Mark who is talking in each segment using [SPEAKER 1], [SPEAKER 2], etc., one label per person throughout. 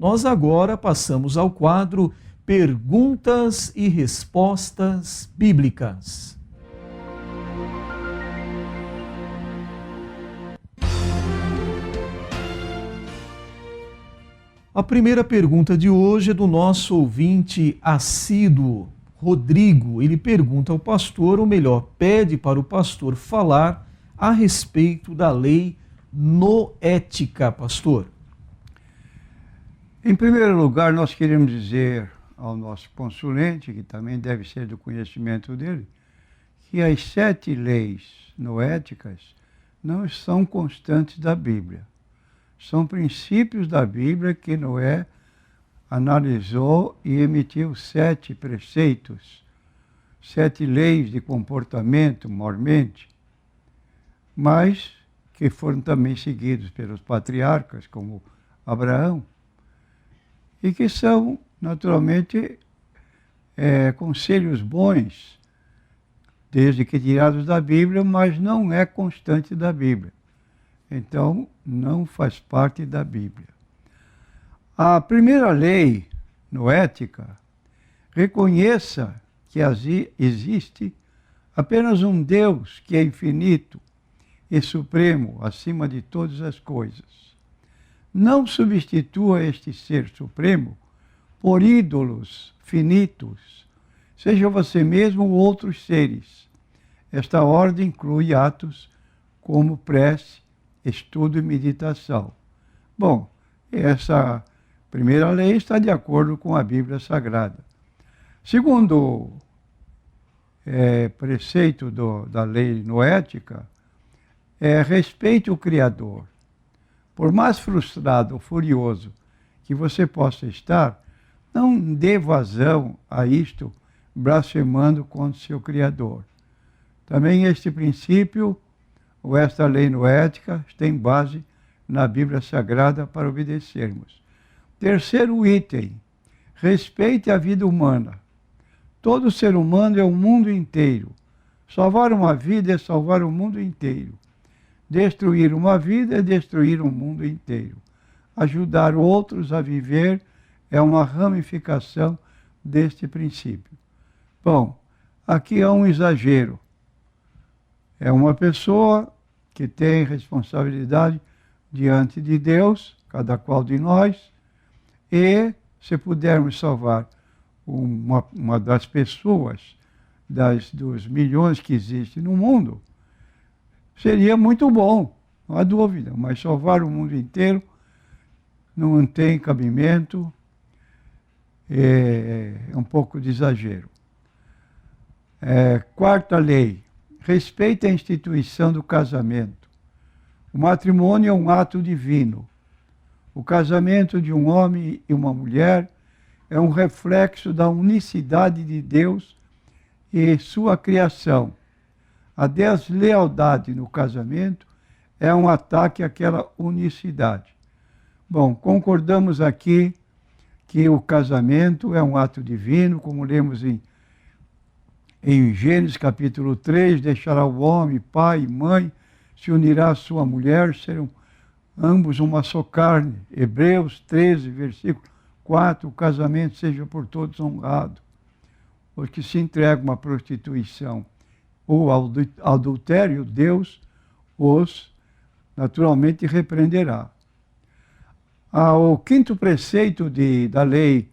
[SPEAKER 1] Nós agora passamos ao quadro Perguntas e Respostas Bíblicas. A primeira pergunta de hoje é do nosso ouvinte assíduo, Rodrigo. Ele pergunta ao pastor, ou melhor, pede para o pastor falar a respeito da lei noética, pastor.
[SPEAKER 2] Em primeiro lugar, nós queremos dizer ao nosso consulente, que também deve ser do conhecimento dele, que as 7 leis noéticas não são constantes da Bíblia. São princípios da Bíblia que Noé analisou e emitiu 7 preceitos, 7 leis de comportamento, mormente, mas que foram também seguidos pelos patriarcas, como Abraão, e que são, naturalmente, conselhos bons, desde que tirados da Bíblia, mas não é constante da Bíblia. Então, não faz parte da Bíblia. A primeira lei noética reconheça que existe apenas um Deus que é infinito e supremo acima de todas as coisas. Não substitua este ser supremo por ídolos finitos, seja você mesmo ou outros seres. Esta ordem inclui atos como prece, estudo e meditação. Bom, essa primeira lei está de acordo com a Bíblia Sagrada. Segundo preceito da lei noética, respeite o Criador. Por mais frustrado ou furioso que você possa estar, não dê vazão a isto, blasfemando contra seu Criador. Também este princípio, ou esta lei noética, tem base na Bíblia Sagrada para obedecermos. Terceiro item, respeite a vida humana. Todo ser humano é o mundo inteiro. Salvar uma vida é salvar o mundo inteiro. Destruir uma vida é destruir um mundo inteiro. Ajudar outros a viver é uma ramificação deste princípio. Bom, aqui há um exagero. É uma pessoa que tem responsabilidade diante de Deus, cada qual de nós, e se pudermos salvar uma das pessoas, dos milhões que existem no mundo, seria muito bom, não há dúvida, mas salvar o mundo inteiro não tem cabimento, é um pouco de exagero. Quarta lei, respeite a instituição do casamento. O matrimônio é um ato divino. O casamento de um homem e uma mulher é um reflexo da unicidade de Deus e sua criação. A deslealdade no casamento é um ataque àquela unicidade. Bom, concordamos aqui que o casamento é um ato divino, como lemos em Gênesis capítulo 3, deixará o homem, pai e mãe, se unirá à sua mulher, serão ambos uma só carne. Hebreus 13, versículo 4, o casamento seja por todos honrado. Os que se entregam à prostituição ou ao adultério, Deus os naturalmente repreenderá. O quinto preceito da lei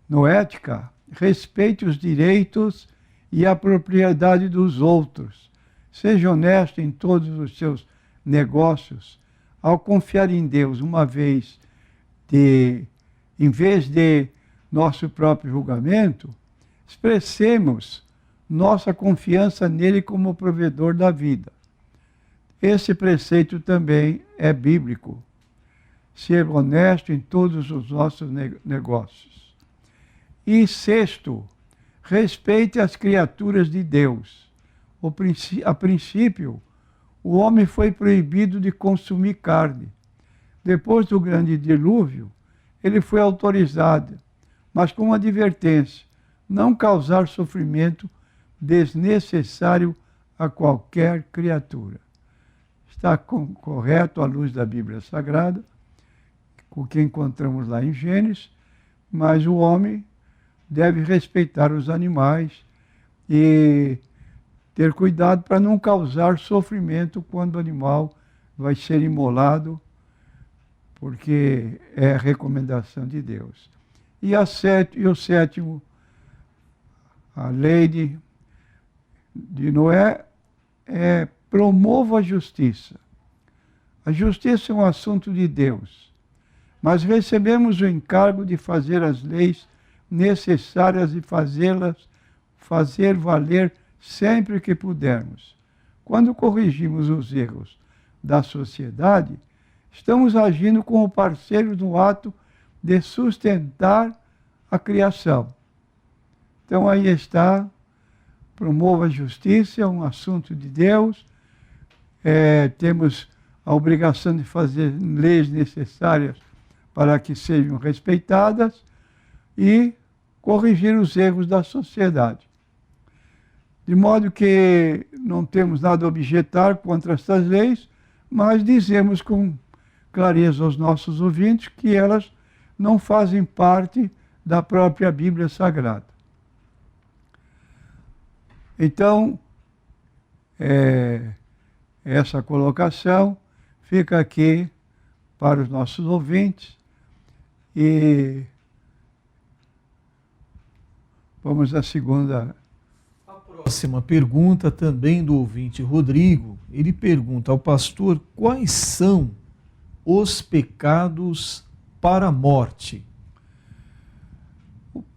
[SPEAKER 2] noética, respeite os direitos e a propriedade dos outros. Seja honesto em todos os seus negócios. Ao confiar em Deus, em vez de nosso próprio julgamento, expressemos nossa confiança nele como provedor da vida. Esse preceito também é bíblico. Ser honesto em todos os nossos negócios. E sexto, respeite as criaturas de Deus. A princípio, o homem foi proibido de consumir carne. Depois do grande dilúvio, ele foi autorizado, mas com uma advertência: não causar sofrimento desnecessário a qualquer criatura. Está correto à luz da Bíblia Sagrada, o que encontramos lá em Gênesis, mas o homem deve respeitar os animais e ter cuidado para não causar sofrimento quando o animal vai ser imolado, porque é a recomendação de Deus. E o sétimo, a lei de Noé é promova a justiça. A justiça é um assunto de Deus, mas recebemos o encargo de fazer as leis necessárias e fazer valer sempre que pudermos. Quando corrigimos os erros da sociedade, estamos agindo como parceiros no ato de sustentar a criação. Então aí está, promova a justiça, é um assunto de Deus, temos a obrigação de fazer leis necessárias para que sejam respeitadas e corrigir os erros da sociedade. De modo que não temos nada a objetar contra estas leis, mas dizemos com clareza aos nossos ouvintes que elas não fazem parte da própria Bíblia Sagrada. Então, essa colocação fica aqui para os nossos ouvintes e vamos à segunda.
[SPEAKER 1] A próxima pergunta também do ouvinte Rodrigo. Ele pergunta ao pastor quais são os pecados para a morte.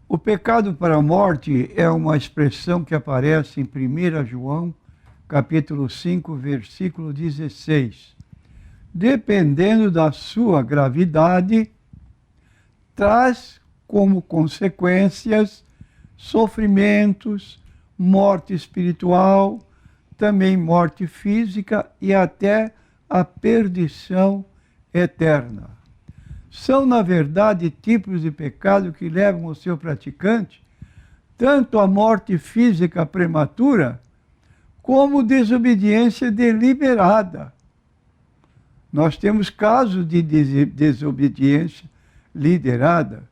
[SPEAKER 2] O pecado para a morte é uma expressão que aparece em 1 João, capítulo 5, versículo 16. Dependendo da sua gravidade, traz como consequências sofrimentos, morte espiritual, também morte física e até a perdição eterna. São, na verdade, tipos de pecado que levam o seu praticante tanto à morte física prematura, como desobediência deliberada. Nós temos casos de desobediência liderada,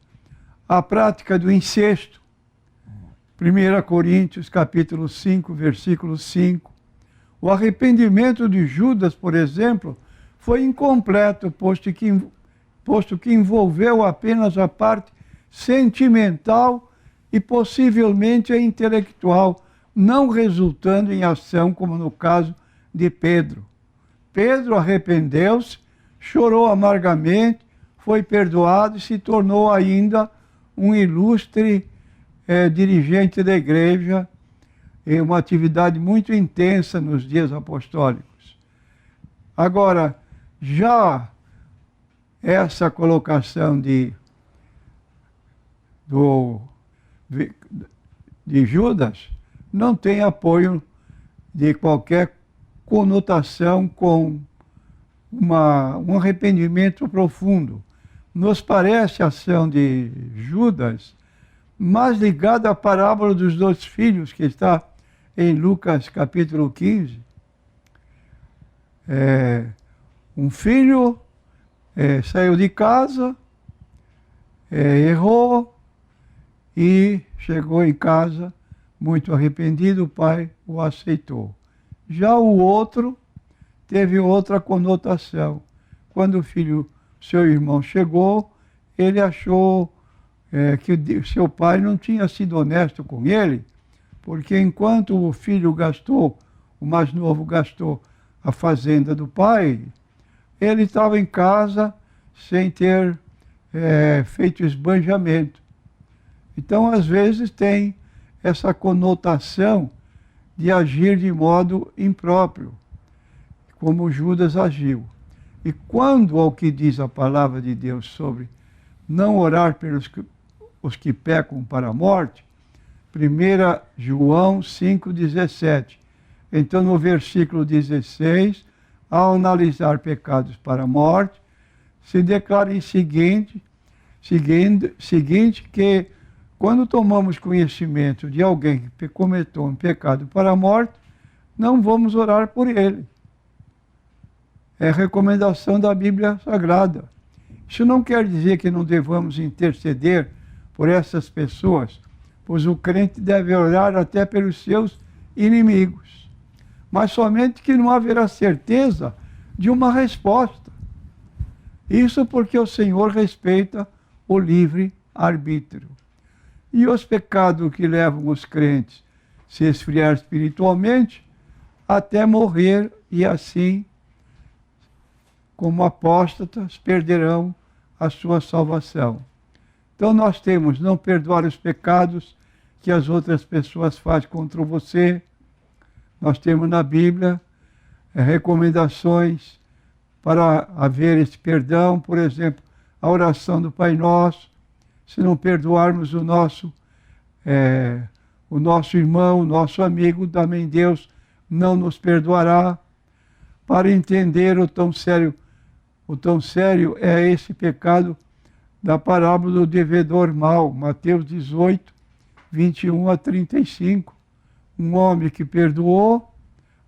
[SPEAKER 2] a prática do incesto. 1 Coríntios, capítulo 5, versículo 5. O arrependimento de Judas, por exemplo, foi incompleto, posto que envolveu apenas a parte sentimental e possivelmente a intelectual, não resultando em ação, como no caso de Pedro. Pedro arrependeu-se, chorou amargamente, foi perdoado e se tornou ainda um ilustre dirigente da igreja, em uma atividade muito intensa nos dias apostólicos. Agora, já essa colocação de Judas não tem apoio de qualquer conotação com um arrependimento profundo. Nos parece a ação de Judas mais ligada à parábola dos dois filhos, que está em Lucas capítulo 15. Um filho saiu de casa, errou e chegou em casa muito arrependido, o pai o aceitou. Já o outro teve outra conotação. Quando seu irmão chegou, ele achou que seu pai não tinha sido honesto com ele, porque enquanto o filho o mais novo gastou a fazenda do pai, ele estava em casa sem ter feito esbanjamento. Então, às vezes, tem essa conotação de agir de modo impróprio, como Judas agiu. E quando ao que diz a palavra de Deus sobre não orar pelos os que pecam para a morte, 1 João 5,17. Então, no versículo 16, ao analisar pecados para a morte, se declara em seguinte que quando tomamos conhecimento de alguém que cometeu um pecado para a morte, não vamos orar por ele. É recomendação da Bíblia Sagrada. Isso não quer dizer que não devamos interceder por essas pessoas, pois o crente deve orar até pelos seus inimigos, mas somente que não haverá certeza de uma resposta. Isso porque o Senhor respeita o livre-arbítrio. E os pecados que levam os crentes a se esfriar espiritualmente até morrer e assim, como apóstatas, perderão a sua salvação. Então nós temos não perdoar os pecados que as outras pessoas fazem contra você. Nós temos na Bíblia recomendações para haver esse perdão, por exemplo, a oração do Pai Nosso. Se não perdoarmos o nosso irmão, o nosso amigo, também Deus não nos perdoará. Para entender o tão sério é esse pecado da parábola do devedor mau, Mateus 18, 21 a 35. Um homem que perdoou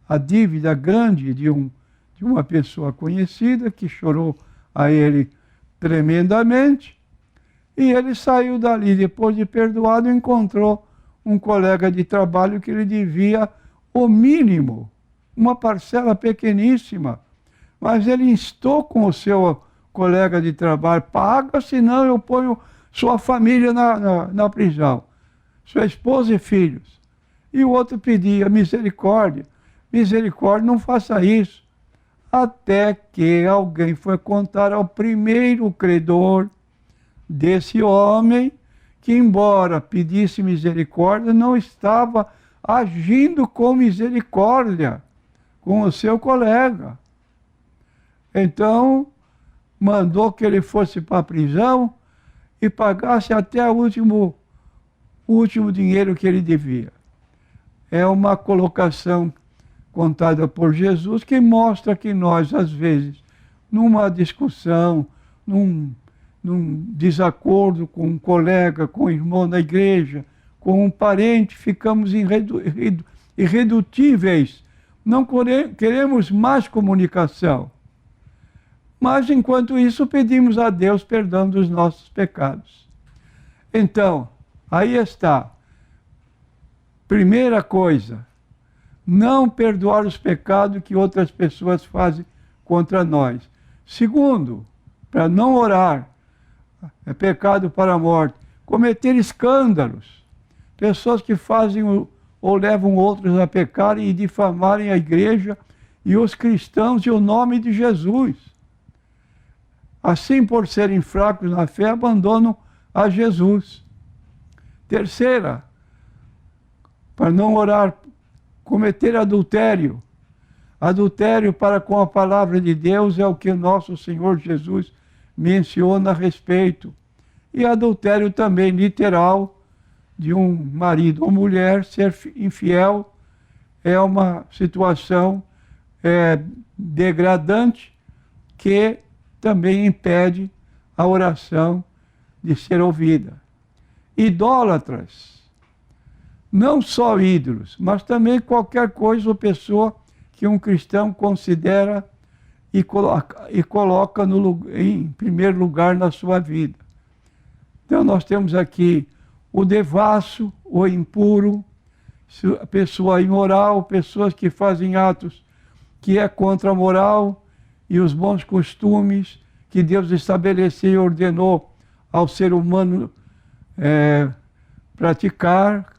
[SPEAKER 2] a dívida grande de uma pessoa conhecida, que chorou a ele tremendamente, e ele saiu dali, depois de perdoado, encontrou um colega de trabalho que lhe devia o mínimo, uma parcela pequeníssima, mas ele instou com o seu colega de trabalho: paga, senão eu ponho sua família na prisão, sua esposa e filhos. E o outro pedia: misericórdia, misericórdia, não faça isso. Até que alguém foi contar ao primeiro credor desse homem que, embora pedisse misericórdia, não estava agindo com misericórdia com o seu colega. Então, mandou que ele fosse para a prisão e pagasse até o último dinheiro que ele devia. É uma colocação contada por Jesus que mostra que nós, às vezes, numa discussão, num desacordo com um colega, com um irmão da igreja, com um parente, ficamos irredutíveis. Não queremos mais comunicação. Mas, enquanto isso, pedimos a Deus perdão dos nossos pecados. Então, aí está. Primeira coisa, não perdoar os pecados que outras pessoas fazem contra nós. Segundo, para não orar, é pecado para a morte. Cometer escândalos. Pessoas que fazem ou levam outros a pecarem e difamarem a igreja e os cristãos e o nome de Jesus. Assim, por serem fracos na fé, abandonam a Jesus. Terceira, para não orar, cometer adultério. Adultério para com a palavra de Deus é o que o nosso Senhor Jesus menciona a respeito. E adultério também literal, de um marido ou mulher ser infiel, é uma situação degradante que também impede a oração de ser ouvida. Idólatras, não só ídolos, mas também qualquer coisa ou pessoa que um cristão considera e coloca em primeiro lugar na sua vida. Então nós temos aqui o devasso, o impuro, a pessoa imoral, pessoas que fazem atos que é contra a moral e os bons costumes que Deus estabeleceu e ordenou ao ser humano praticar,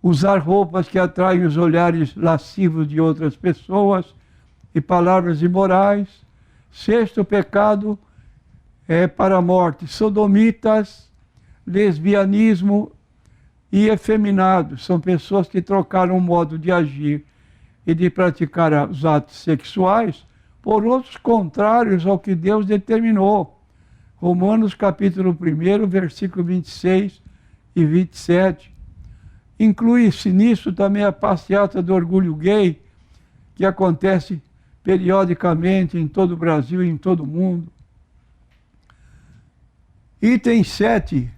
[SPEAKER 2] usar roupas que atraem os olhares lascivos de outras pessoas e palavras imorais. Sexto pecado é para a morte: sodomitas, lesbianismo e efeminados. São pessoas que trocaram o modo de agir e de praticar os atos sexuais por outros contrários ao que Deus determinou. Romanos capítulo 1, versículo 26 e 27. Inclui-se nisso também a passeata do orgulho gay, que acontece periodicamente em todo o Brasil e em todo o mundo. Item 7,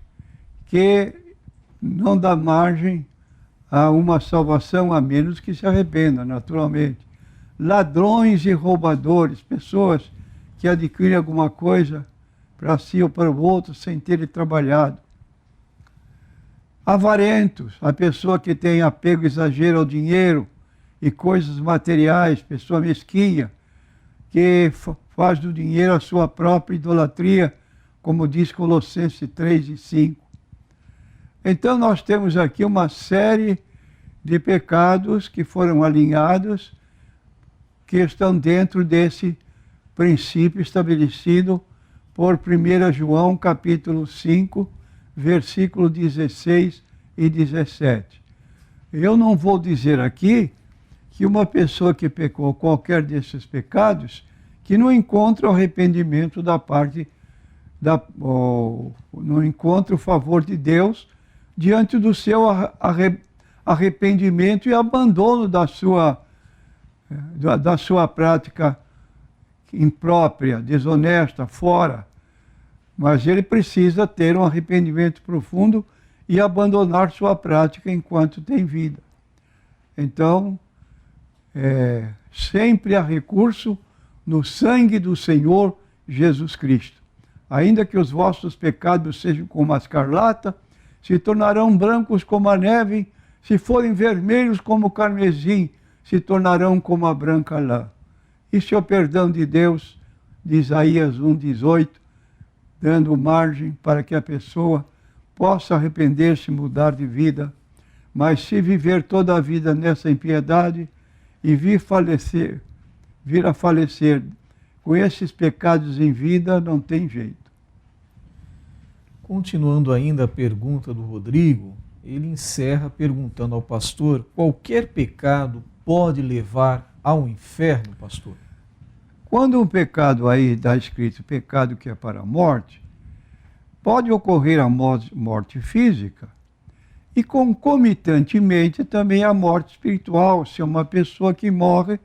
[SPEAKER 2] que não dá margem a uma salvação, a menos que se arrependa, naturalmente. Ladrões e roubadores, pessoas que adquirem alguma coisa para si ou para o outro sem ter trabalhado. Avarentos, a pessoa que tem apego exagero ao dinheiro e coisas materiais, pessoa mesquinha, que faz do dinheiro a sua própria idolatria, como diz Colossenses 3 e 5. Então nós temos aqui uma série de pecados que foram alinhados, que estão dentro desse princípio estabelecido por 1 João capítulo 5, versículo 16 e 17. Eu não vou dizer aqui que uma pessoa que pecou qualquer desses pecados, que não encontra o arrependimento da parte, não encontra o favor de Deus diante do seu arrependimento e abandono da sua prática imprópria, desonesta, fora. Mas ele precisa ter um arrependimento profundo e abandonar sua prática enquanto tem vida. Então, sempre há recurso no sangue do Senhor Jesus Cristo. Ainda que os vossos pecados sejam como a escarlata, se tornarão brancos como a neve, se forem vermelhos como o carmesim, se tornarão como a branca lã. Isso é o perdão de Deus, de Isaías 1,18, dando margem para que a pessoa possa arrepender-se e mudar de vida. Mas se viver toda a vida nessa impiedade e vir a falecer com esses pecados em vida, não tem jeito.
[SPEAKER 1] Continuando ainda a pergunta do Rodrigo, ele encerra perguntando ao pastor: qualquer pecado pode levar ao inferno, pastor?
[SPEAKER 2] Quando um pecado aí está escrito, pecado que é para a morte, pode ocorrer a morte física e concomitantemente também a morte espiritual, se é uma pessoa que morre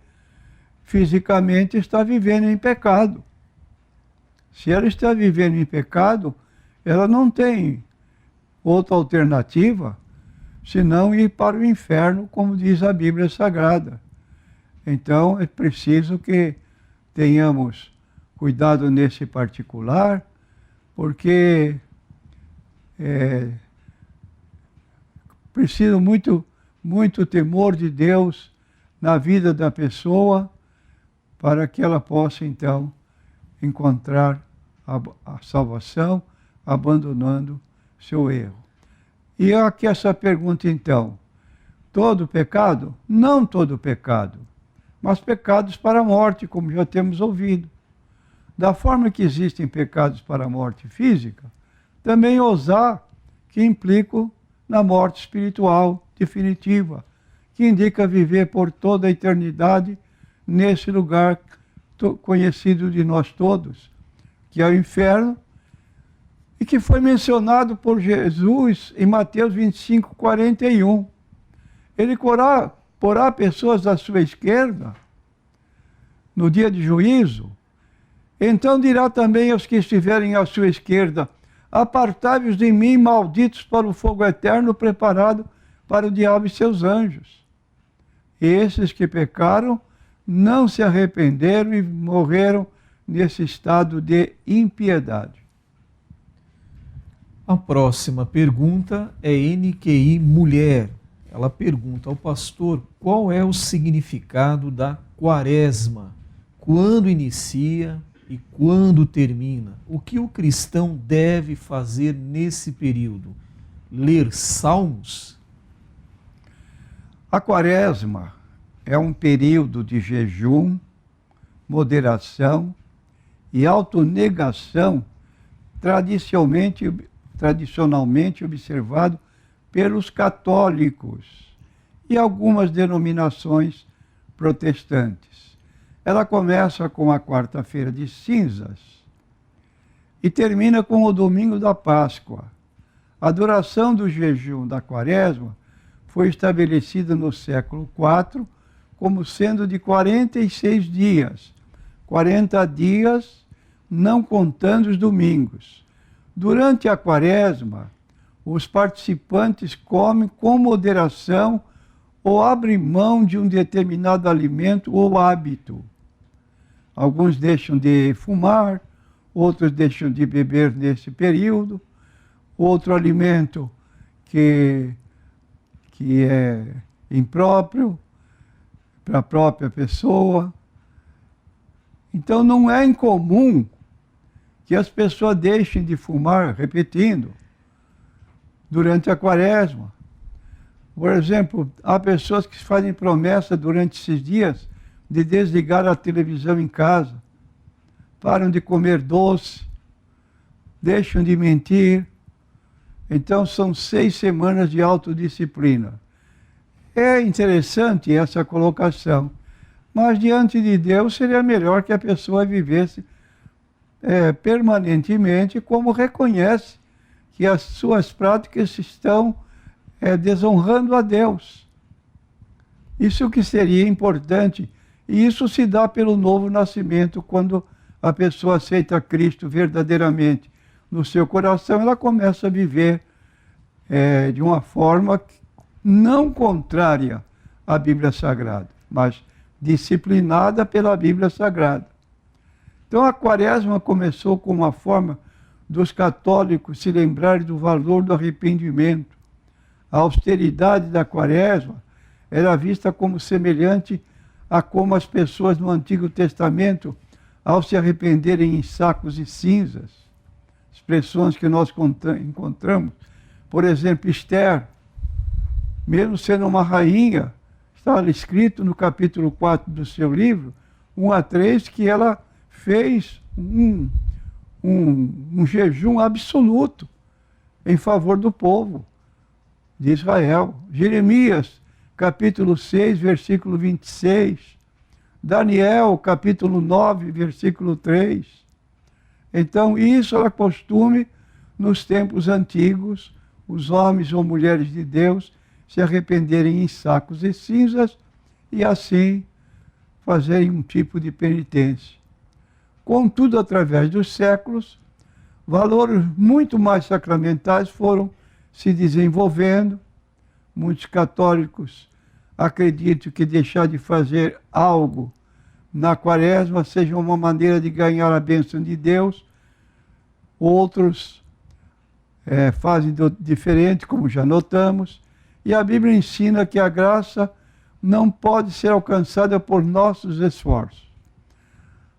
[SPEAKER 2] fisicamente está vivendo em pecado. Se ela está vivendo em pecado, ela não tem outra alternativa senão ir para o inferno, como diz a Bíblia Sagrada. Então é preciso que tenhamos cuidado nesse particular, porque precisa muito temor de Deus na vida da pessoa para que ela possa então encontrar a salvação, abandonando seu erro. E aqui essa pergunta então: todo pecado? Não todo pecado, mas pecados para a morte, como já temos ouvido. Da forma que existem pecados para a morte física, também os há que implicam na morte espiritual definitiva, que indica viver por toda a eternidade nesse lugar conhecido de nós todos, que é o inferno, e que foi mencionado por Jesus em Mateus 25, 41. Ele porá pessoas à sua esquerda no dia de juízo. Então dirá também aos que estiverem à sua esquerda: apartai-vos de mim, malditos, para o fogo eterno preparado para o diabo e seus anjos. E esses que pecaram não se arrependeram e morreram nesse estado de impiedade.
[SPEAKER 1] A próxima pergunta é NQI Mulher. Ela pergunta ao pastor qual é o significado da quaresma, quando inicia e quando termina. O que o cristão deve fazer nesse período? Ler salmos?
[SPEAKER 2] A quaresma é um período de jejum, moderação e autonegação tradicionalmente observado pelos católicos e algumas denominações protestantes. Ela começa com a quarta-feira de cinzas e termina com o domingo da Páscoa. A duração do jejum da quaresma foi estabelecida no século IV como sendo de 46 dias, 40 dias não contando os domingos. Durante a quaresma, os participantes comem com moderação ou abrem mão de um determinado alimento ou hábito. Alguns deixam de fumar, outros deixam de beber nesse período, outro alimento que é impróprio para a própria pessoa. Então não é incomum que as pessoas deixem de fumar, repetindo, durante a quaresma. Por exemplo, há pessoas que fazem promessa durante esses dias de desligar a televisão em casa, param de comer doce, deixam de mentir. Então são 6 semanas de autodisciplina. É interessante essa colocação, mas diante de Deus seria melhor que a pessoa vivesse permanentemente como reconhece que as suas práticas estão desonrando a Deus. Isso que seria importante, e isso se dá pelo novo nascimento, quando a pessoa aceita Cristo verdadeiramente no seu coração, ela começa a viver de uma forma não contrária à Bíblia Sagrada, mas disciplinada pela Bíblia Sagrada. Então a quaresma começou com uma forma dos católicos se lembrarem do valor do arrependimento. A austeridade da quaresma era vista como semelhante a como as pessoas no Antigo Testamento, ao se arrependerem em sacos e cinzas, expressões que nós encontramos. Por exemplo, Esther, mesmo sendo uma rainha, estava escrito no capítulo 4 do seu livro, 1-3, que ela fez um jejum absoluto em favor do povo de Israel. Jeremias, capítulo 6, versículo 26. Daniel, capítulo 9, versículo 3. Então, isso era costume nos tempos antigos, os homens ou mulheres de Deus se arrependerem em sacos e cinzas e assim fazerem um tipo de penitência. Contudo, através dos séculos, valores muito mais sacramentais foram se desenvolvendo. Muitos católicos acreditam que deixar de fazer algo na quaresma seja uma maneira de ganhar a bênção de Deus. Outros fazem diferente, como já notamos. E a Bíblia ensina que a graça não pode ser alcançada por nossos esforços.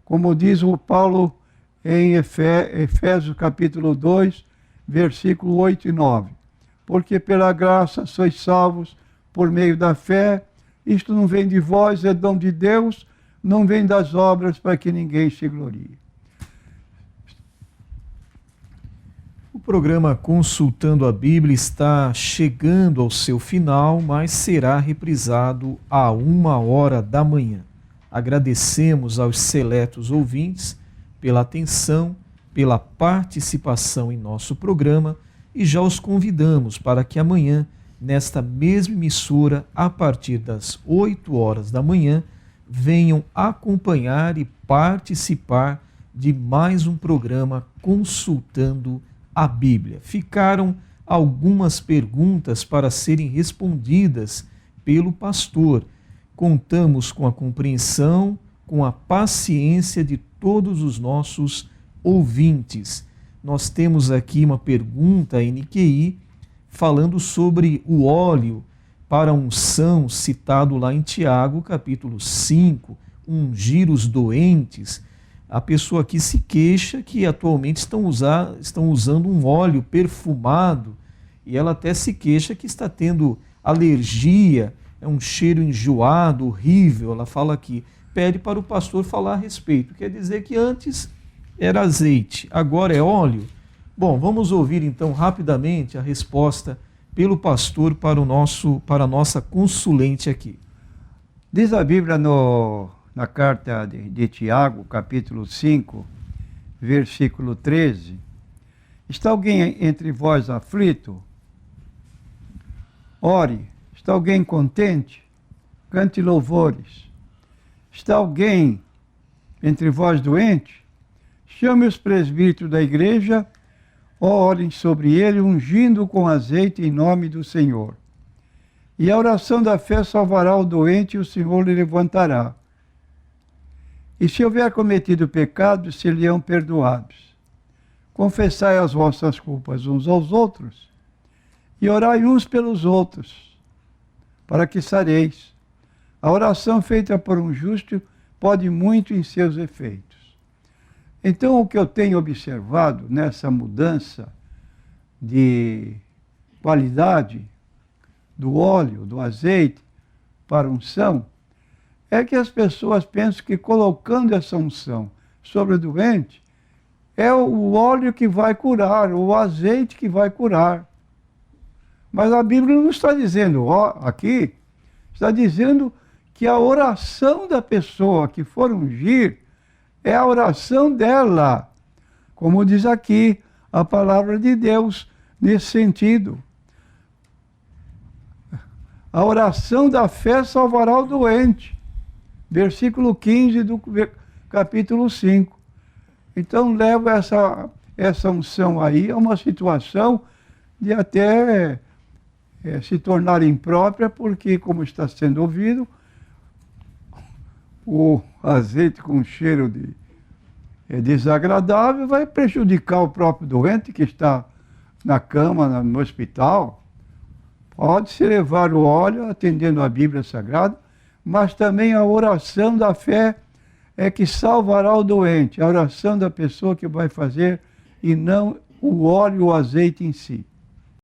[SPEAKER 2] Como diz o Paulo em Efésios capítulo 2, versículo 8 e 9. Porque pela graça sois salvos por meio da fé, isto não vem de vós, é dom de Deus, não vem das obras para que ninguém se glorie.
[SPEAKER 1] O programa Consultando a Bíblia está chegando ao seu final, mas será reprisado à 1h da manhã. Agradecemos aos seletos ouvintes pela atenção, pela participação em nosso programa e já os convidamos para que amanhã, nesta mesma emissora, a partir das 8h da manhã, venham acompanhar e participar de mais um programa Consultando a Bíblia. Ficaram algumas perguntas para serem respondidas pelo pastor. Contamos com a compreensão, com a paciência de todos os nossos ouvintes. Nós temos aqui uma pergunta em NQI falando sobre o óleo para unção citado lá em Tiago, capítulo 5, ungir os doentes. A pessoa aqui se queixa que atualmente estão usando um óleo perfumado e ela até se queixa que está tendo alergia, é um cheiro enjoado, horrível. Ela fala aqui, pede para o pastor falar a respeito. Quer dizer que antes era azeite, agora é óleo? Bom, vamos ouvir então rapidamente a resposta pelo pastor para a nossa consulente aqui.
[SPEAKER 2] Diz a Bíblia na carta de Tiago, capítulo 5, versículo 13, está alguém entre vós aflito? Ore. Está alguém contente? Cante louvores. Está alguém entre vós doente? Chame os presbíteros da igreja, orem sobre ele, ungindo com azeite em nome do Senhor. E a oração da fé salvará o doente e o Senhor lhe levantará. E se houver cometido pecado, se-lhe-ão perdoados. Confessai as vossas culpas uns aos outros, e orai uns pelos outros, para que sareis. A oração feita por um justo pode muito em seus efeitos. Então, o que eu tenho observado nessa mudança de qualidade do óleo, do azeite, para unção, é que as pessoas pensam que colocando essa unção sobre o doente, é o óleo que vai curar, o azeite que vai curar. Mas a Bíblia não está dizendo aqui, está dizendo que a oração da pessoa que for ungir é a oração dela, como diz aqui a palavra de Deus nesse sentido. A oração da fé salvará o doente. Versículo 15 do capítulo 5. Então leva essa unção aí a uma situação de até se tornar imprópria, porque, como está sendo ouvido, o azeite com cheiro desagradável vai prejudicar o próprio doente que está na cama, no hospital. Pode-se levar o óleo atendendo a Bíblia Sagrada, mas também a oração da fé é que salvará o doente, a oração da pessoa que vai fazer, e não o óleo, o azeite em si.